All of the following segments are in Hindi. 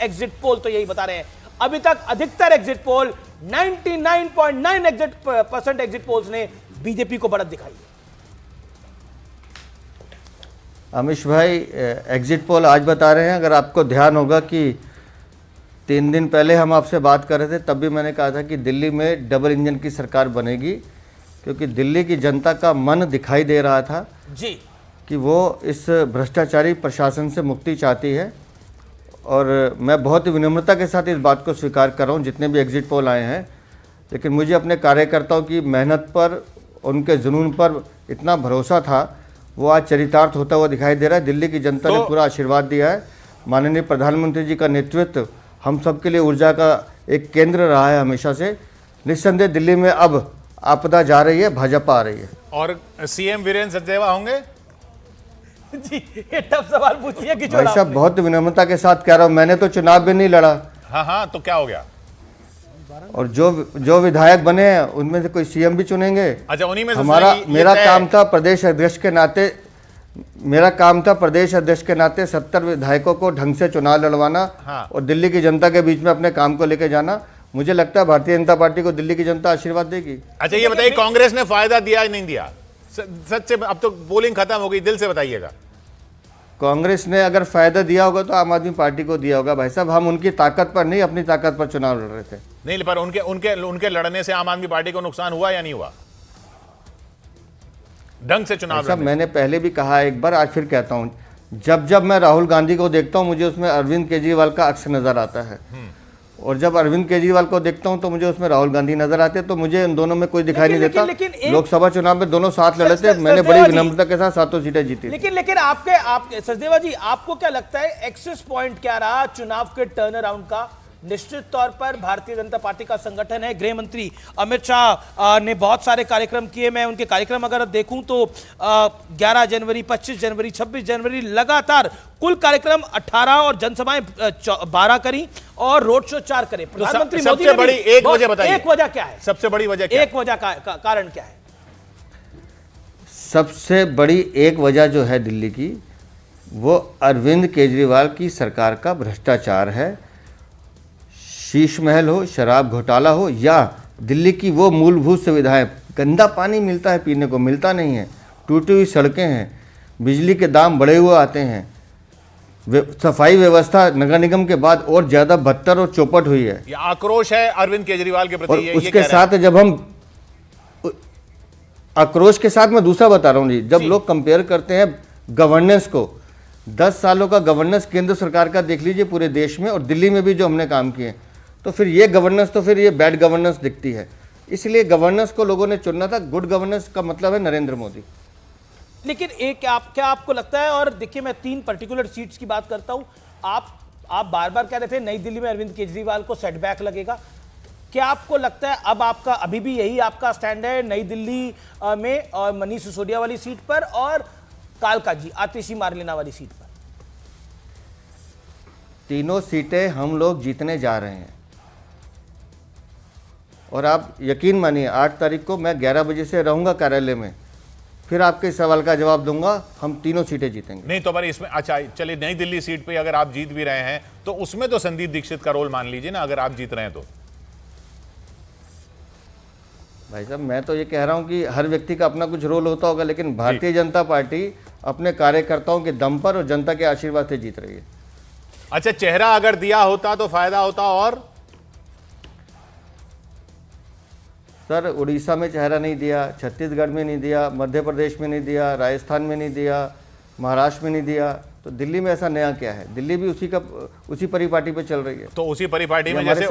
एग्जिट पोल तो यही बता रहे हैं। अभी तक अधिकतर एग्जिट पोल 99.9% एग्जिट पोल्स ने बीजेपी को बढ़त दिखाई है। अमीश भाई, एग्जिट पोल आज बता रहे हैं। अगर आपको ध्यान होगा कि 3 दिन पहले हम आपसे बात कर रहे थे, तब भी मैंने कहा था कि दिल्ली में डबल इंजन की सरकार बनेगी, क्योंकि दिल्ली की जनता का मन दिखाई दे रहा था जी कि वो इस भ्रष्टाचारी प्रशासन से मुक्ति चाहती है। और मैं बहुत ही विनम्रता के साथ इस बात को स्वीकार कर रहा हूँ, जितने भी एग्जिट पोल आए हैं। लेकिन मुझे अपने कार्यकर्ताओं की मेहनत पर, उनके जुनून पर इतना भरोसा था, वो आज चरितार्थ होता हुआ दिखाई दे रहा है। दिल्ली की जनता ने पूरा आशीर्वाद दिया है। माननीय प्रधानमंत्री जी का नेतृत्व हम सब के लिए ऊर्जा का एक केंद्र रहा है हमेशा से। निस्संदेह दिल्ली में अब आपदा जा रही है, भाजपा आ रही है। और सीएम वीरेंद्र सचदेवा होंगे? जी, ये टफ सवाल पूछिए कि भाई साहब, बहुत विनम्रता के साथ कह रहा हूँ, मैंने तो चुनाव भी नहीं लड़ा। हाँ, तो क्या हो गया? और जो विधायक बने हैं उनमें से कोई सीएम भी चुनेंगे? अच्छा, उन्हीं में से मेरा काम था प्रदेश अध्यक्ष के नाते 70 विधायकों को ढंग से चुनाव लड़वाना। हाँ। और दिल्ली की जनता के बीच में अपने काम को लेकर जाना। मुझे लगता है भारतीय जनता पार्टी को दिल्ली की जनता आशीर्वाद देगी। अच्छा, ये बताइए, कांग्रेस ने फायदा दिया या नहीं दिया? सच से, अब तो पोलिंग खत्म हो गई, दिल से बताइएगा। कांग्रेस ने अगर फायदा दिया होगा तो आम आदमी पार्टी को दिया होगा। भाई साहब, हम उनकी ताकत पर नहीं, अपनी ताकत पर चुनाव लड़ रहे थे। नहीं, पर उनके लड़ने से आम आदमी पार्टी को नुकसान हुआ या नहीं हुआ? ढंग से चुनाव लड़ने। मैंने पहले भी कहा एक बार, आज फिर कहता हूं, जब मैं राहुल गांधी को देखता हूं, मुझे उसमें अरविंद केजरीवाल का अक्स नजर आता है। और जब अरविंद केजरीवाल को देखता हूं तो मुझे उसमें राहुल गांधी नजर आते हैं। तो मुझे इन दोनों में कोई दिखाई नहीं देता। लोकसभा चुनाव में दोनों साथ लड़े थे, मैंने बड़ी विनम्रता के साथ 7 सीटें जीती। लेकिन आपके सचदेवा जी, आपको क्या लगता है एक्सेस पॉइंट क्या रहा चुनाव के टर्न अराउंड का? निश्चित तौर पर भारतीय जनता पार्टी का संगठन है। गृह मंत्री अमित शाह ने बहुत सारे कार्यक्रम किए। मैं उनके कार्यक्रम अगर देखूं तो 11 जनवरी, 25 जनवरी, 26 जनवरी लगातार कुल कार्यक्रम 18 और जनसभाएं 12 करी और रोड शो 4 करे। प्रधानमंत्री मोदी सबसे बड़ी एक वजह बताइए। एक वजह क्या है? सबसे बड़ी वजह क्या? एक वजह का कारण क्या है? सबसे बड़ी एक वजह जो है दिल्ली की, वो अरविंद केजरीवाल की सरकार का भ्रष्टाचार है। शीश महल हो, शराब घोटाला हो, या दिल्ली की वो मूलभूत सुविधाएं, गंदा पानी मिलता है पीने को, मिलता नहीं है, टूटी हुई सड़कें हैं, बिजली के दाम बढ़े हुए आते हैं, सफाई व्यवस्था नगर निगम के बाद और ज्यादा बदतर और चौपट हुई है। ये आक्रोश है अरविंद केजरीवाल के प्रति। और उसके साथ जब हम आक्रोश के साथ मैं दूसरा बता रहा हूँ जी, जब लोग कंपेयर करते हैं गवर्नेंस को, 10 सालों का गवर्नेंस केंद्र सरकार का देख लीजिए पूरे देश में, और दिल्ली में भी जो हमने काम किए, तो फिर ये गवर्नेंस, तो फिर ये बैड गवर्नेंस दिखती है। इसलिए गवर्नेंस को लोगों ने चुनना था। गुड गवर्नेंस का मतलब है नरेंद्र मोदी। लेकिन क्या आपको लगता है, और देखिए मैं 3 पर्टिकुलर सीट्स की बात करता हूं, आप बार बार कह रहे थे नई दिल्ली में अरविंद केजरीवाल को सेटबैक लगेगा। क्या आपको लगता है अब आपका अभी भी यही आपका स्टैंड है नई दिल्ली में और मनीष सिसोदिया वाली सीट पर और कालका जी आतिशी मारलेना वाली सीट पर? तीनों सीटें हम लोग जीतने जा रहे हैं। और आप यकीन मानिए 8 तारीख को मैं 11 बजे से रहूंगा कार्यालय में, फिर आपके सवाल का जवाब दूंगा। हम तीनों सीटें जीतेंगे। नहीं तो पर इसमें, अच्छा चलिए, नई दिल्ली सीट पे अगर आप जीत भी रहे हैं तो उसमें तो संदीप दीक्षित का रोल मान लीजिए ना, अगर आप जीत रहे हैं तो। भाई साहब, मैं तो ये कह रहा हूं कि हर व्यक्ति का अपना कुछ रोल होता होगा, लेकिन भारतीय जनता पार्टी अपने कार्यकर्ताओं के दम पर और जनता के आशीर्वाद से जीत रही है। अच्छा, चेहरा अगर दिया होता तो फायदा होता। और सर, उड़ीसा में चेहरा नहीं दिया, छत्तीसगढ़ में नहीं दिया, मध्य प्रदेश में नहीं दिया, राजस्थान में नहीं दिया, महाराष्ट्र में नहीं दिया, तो दिल्ली में ऐसा नया क्या है? दिल्ली भी उसी परिपाटी पे चल रही है। तो उसी परिपाटी में जैसे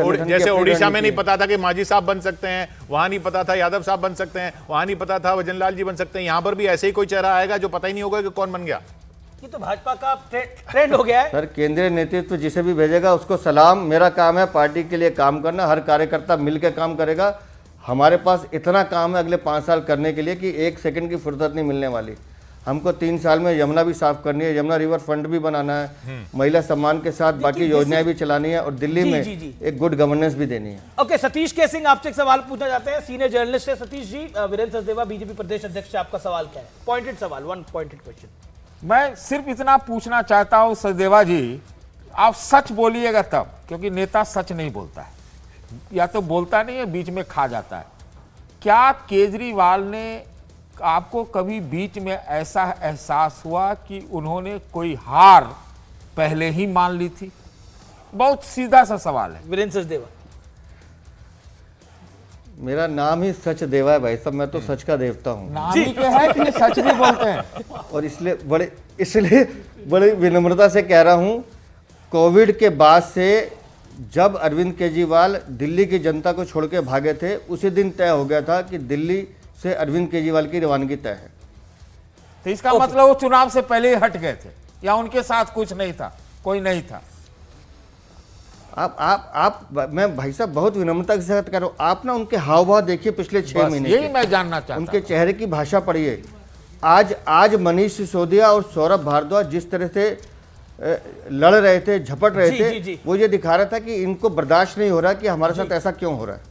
उड़ीसा में नहीं पता था कि मांझी साहब बन सकते हैं, वहां नहीं पता था यादव साहब बन सकते हैं, वहां नहीं पता था वजनलाल जी बन सकते हैं, यहां पर भी ऐसे ही कोई चेहरा आएगा जो पता ही नहीं होगा कि कौन बन गया। ये तो भाजपा का ट्रेंड हो गया है। सर, केंद्रीय नेतृत्व जिसे भी भेजेगा उसको सलाम। मेरा काम है पार्टी के लिए काम करना, हर कार्यकर्ता मिलकर काम करेगा। हमारे पास इतना काम है अगले 5 साल करने के लिए कि 1 सेकंड की फुर्सत नहीं मिलने वाली। हमको 3 साल में यमुना भी साफ करनी है, यमुना रिवर फंड भी बनाना है, महिला सम्मान के साथ बाकी योजनाएं भी चलानी है, और दिल्ली में एक गुड गवर्नेंस भी देनी है। ओके, सतीश के सिंह आपसे एक सवाल पूछना चाहते हैं, सीनियर जर्नलिस्ट है सतीश जी। वीरेंद्र सचदेवा बीजेपी प्रदेश अध्यक्ष, आपका सवाल क्या है? पॉइंटेड सवाल, 1 पॉइंटेड क्वेश्चन। मैं सिर्फ इतना पूछना चाहता हूं सचदेवा जी, आप सच बोलिएगा तब, क्योंकि नेता सच नहीं बोलता है, या तो बोलता नहीं है, बीच में खा जाता है। क्या केजरीवाल ने आपको कभी बीच में ऐसा एहसास हुआ कि उन्होंने कोई हार पहले ही मान ली थी? बहुत सीधा सा सवाल है। वीरेंद्र सचदेवा, मेरा नाम ही सच देवा है भाई साहब, मैं तो सच का देवता हूँ। नाम ही के है कि ये सच भी बोलते हैं। और इसलिए बड़ी विनम्रता से कह रहा हूँ, कोविड के बाद से जब अरविंद केजरीवाल दिल्ली की जनता को छोड़ के भागे थे, उसी दिन तय हो गया था कि दिल्ली से अरविंद केजरीवाल की रवानगी तय है। तो इसका मतलब वो चुनाव से पहले ही हट गए थे, या उनके साथ कुछ नहीं था, कोई नहीं था? मैं भाई साहब बहुत विनम्रता के साथ कह रहा हूँ, आप ना उनके हाव भाव देखिए पिछले 6 महीने यही के। मैं जानना चाहता उनके चेहरे की भाषा पढ़िए। आज मनीष सिसोदिया और सौरभ भारद्वाज जिस तरह से लड़ रहे थे, झपट रहे जी, थे, जी, जी। वो ये दिखा रहा था कि इनको बर्दाश्त नहीं हो रहा कि हमारे साथ ऐसा क्यों हो रहा है।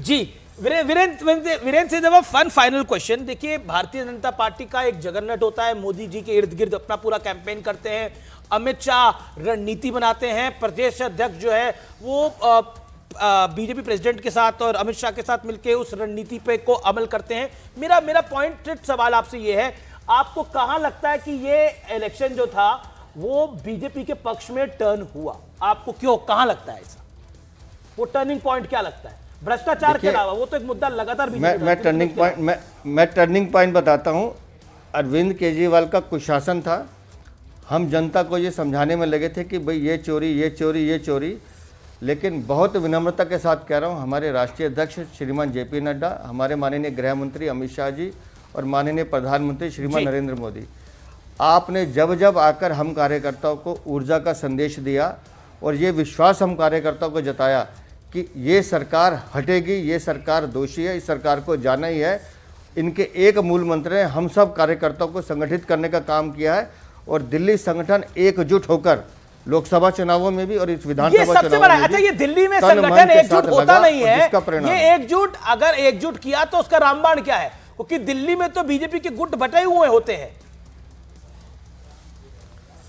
जी Virendra Sachdeva, fun final question. देखिए, भारतीय जनता पार्टी का एक जगरनट होता है, मोदी जी के इर्द गिर्द अपना पूरा कैंपेन करते हैं, अमित शाह रणनीति बनाते हैं, प्रदेश अध्यक्ष जो है वो बीजेपी प्रेसिडेंट के साथ और अमित शाह के साथ मिलकर उस रणनीति पे को अमल करते हैं। मेरा पॉइंटेड सवाल आपसे ये है, आपको कहां लगता है कि ये इलेक्शन जो था वो बीजेपी के पक्ष में टर्न हुआ? आपको क्यों, कहां लगता है ऐसा? वो टर्निंग पॉइंट क्या लगता है? भ्रष्टाचार के अलावा वो तो एक मुद्दा लगातार मैं टर्निंग पॉइंट बताता हूं। अरविंद केजरीवाल का कुशासन था। हम जनता को ये समझाने में लगे थे कि भाई ये चोरी, ये चोरी, ये चोरी। लेकिन बहुत विनम्रता के साथ कह रहा हूँ, हमारे राष्ट्रीय अध्यक्ष श्रीमान JP नड्डा, हमारे माननीय गृह मंत्री अमित शाह जी और माननीय प्रधानमंत्री श्रीमान नरेंद्र मोदी, आपने जब आकर हम कार्यकर्ताओं को ऊर्जा का संदेश दिया और ये विश्वास हम कार्यकर्ताओं को जताया कि ये सरकार हटेगी, ये सरकार दोषी है, इस सरकार को जाना ही है। इनके एक मूल मंत्र ने हम सब कार्यकर्ताओं को संगठित करने का काम किया है और दिल्ली संगठन एकजुट होकर लोकसभा चुनावों में भी और इस विधानसभा चुनाव में। अच्छा, ये दिल्ली में संगठन एकजुट होता नहीं है, ये एकजुट अगर एकजुट किया तो उसका रामबाण क्या है? क्योंकि दिल्ली में तो बीजेपी के गुट बटे हुए होते हैं।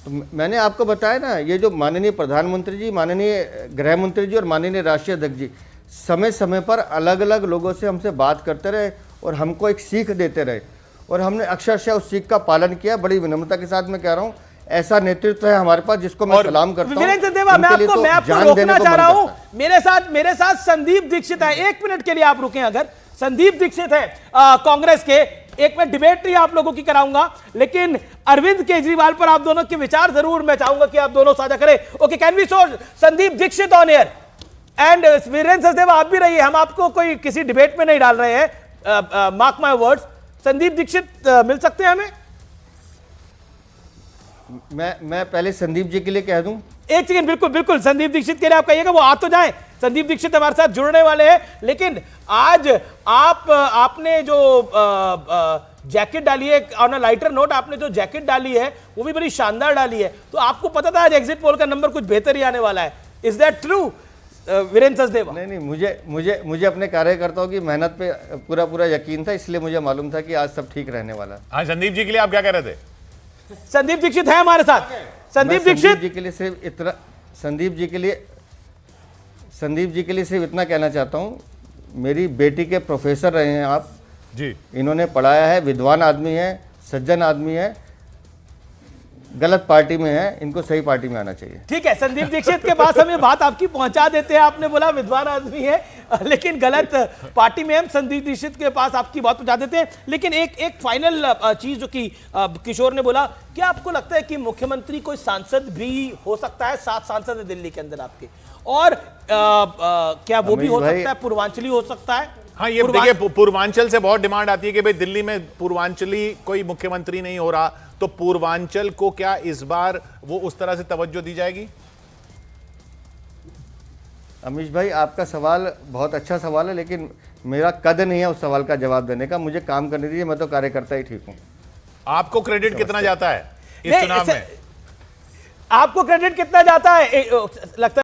तो मैंने आपको बताया ना, ये जो माननीय प्रधानमंत्री जी, माननीय गृह मंत्री जी और माननीय राष्ट्रीय अध्यक्ष जी समय समय पर अलग अलग लोगों से हमसे बात करते रहे और हमको एक सीख देते रहे और हमने अक्षरशः उस सीख का पालन किया। बड़ी विनम्रता के साथ मैं कह रहा हूँ, ऐसा नेतृत्व है हमारे पास जिसको मैं सलाम करता हूं। वीरेंद्र सचदेवा, मैं आपको रोकना चाह रहा हूं। मेरे साथ संदीप दीक्षित है। 1 मिनट के लिए आप रुकें। अगर संदीप दीक्षित है कांग्रेस के, एक मैं डिबेट नहीं आप लोगों की कराऊंगा, लेकिन अरविंद केजरीवाल पर आप दोनों के विचार जरूर मैं चाहूंगा कि आप दोनों साझा करें। Okay, can we show Sandeep Dikshit on air and Virendra Sachdeva आप भी रहिए। हम आपको कोई किसी डिबेट में नहीं डाल रहे हैं, mark my words. Sandeep Dikshit मिल सकते हैं हमें? मैं पहले संदीप जी के लिए कह दूं। एक सेकंड, बिल्कुल संदीप दीक्षित के लिए आप कहिएगा, वो आ तो जाए। संदीप दीक्षित हमारे साथ जुड़ने वाले हैं, लेकिन आज आपने जो जैकेट डाली है, ऑन अ लाइटर नोट, आपने जो जैकेट डाली है वो भी बड़ी शानदार डाली है। तो आपको पता था आज एग्जिट पोल का नंबर कुछ बेहतर ही आने वाला है। Is that true Virendra Sachdeva? नहीं, मुझे अपने कार्यकर्ताओं की मेहनत पे पूरा यकीन था, इसलिए मुझे मालूम था कि आज सब ठीक रहने वाला है। हाँ, संदीप जी के लिए आप क्या कह रहे थे? संदीप दीक्षित है हमारे साथ। संदीप जी के लिए सिर्फ इतना, संदीप जी के लिए सिर्फ इतना कहना चाहता हूँ, मेरी बेटी के प्रोफेसर रहे हैं आप जी, इन्होंने पढ़ाया है, विद्वान आदमी है, सज्जन आदमी है, गलत पार्टी में है, इनको सही पार्टी में आना चाहिए। ठीक है, संदीप दीक्षित के पास हम ये बात आपकी पहुंचा देते हैं। आपने बोला विद्वान आदमी है लेकिन गलत पार्टी में, हम संदीप दीक्षित के पास आपकी बात पहुंचा देते हैं। लेकिन एक फाइनल चीज जो कि किशोर ने बोला, क्या आपको लगता है कि मुख्यमंत्री कोई सांसद भी हो सकता है? 7 सांसद है दिल्ली के अंदर आपके, और क्या वो भी हो सकता है पूर्वांचली हो सकता है? हाँ, ये देखिए, पूर्वांचल से बहुत डिमांड आती है कि भाई दिल्ली में पूर्वांचली कोई मुख्यमंत्री नहीं हो रहा, तो पूर्वांचल को क्या इस बार वो उस तरह से तवज्जो दी जाएगी? अमीश भाई, आपका सवाल बहुत अच्छा सवाल है, लेकिन मेरा कद नहीं है उस सवाल का जवाब देने का। मुझे काम करने दीजिए, मैं तो कार्यकर्ता ही ठीक हूं। आपको क्रेडिट कितना जाता है इस चुनाव में? आपको क्रेडिट कितना जाता है लगता है?